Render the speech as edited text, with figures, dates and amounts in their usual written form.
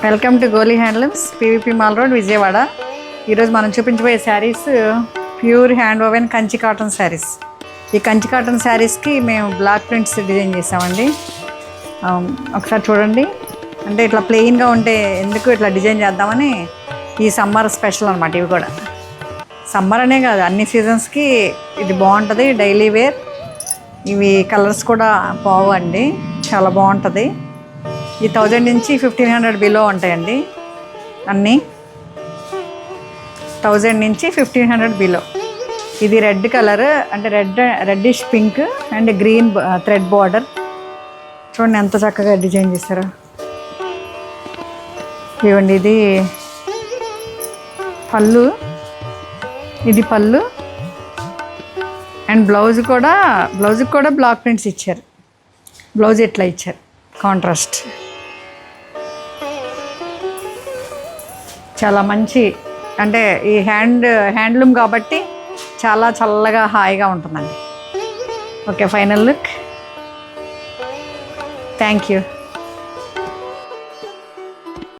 Welcome to Goli handlooms, PVP mall road, Vijayawada. ఈరోజు మనం చూపించబోయే sarees pure hand woven Kanchi cotton sarees. ఈ కంచి కాటన్ శారీస్కి మేము బ్లాక్ ప్రింట్స్ డిజైన్ చేసామండి. ఒకసారి చూడండి. అంటే ఇట్లా ప్లెయిన్గా ఉంటే ఎందుకు ఇట్లా డిజైన్ చేద్దామని ఈ సమ్మర్ స్పెషల్ అనమాట. ఇవి కూడా సమ్మర్ అనే కాదు, అన్ని సీజన్స్కి ఇది బాగుంటుంది. Daily wear. ఇవి కలర్స్ కూడా బాగు అండి, చాలా బాగుంటుంది. ఈ 1000 నుంచి 1500 బిలో ఉంటాయండి. అన్నీ 1000 నుంచి 1500 బిలో. ఇది రెడ్ కలర్, అంటే reddish pink and green thread border. చూడండి ఎంత చక్కగా డిజైన్ చేశారో. ఇవ్వండి, ఇది పళ్ళు, ఇది పళ్ళు అండ్ బ్లౌజ్కి కూడా బ్లాక్ ప్రింట్స్ ఇచ్చారు. బ్లౌజ్ ఇట్లా ఇచ్చారు, కాంట్రాస్ట్. చాలా మంచి, అంటే ఈ హ్యాండ్లూమ్ కాబట్టి చాలా చల్లగా హాయిగా ఉంటుందండి. Okay, final look. Thank you.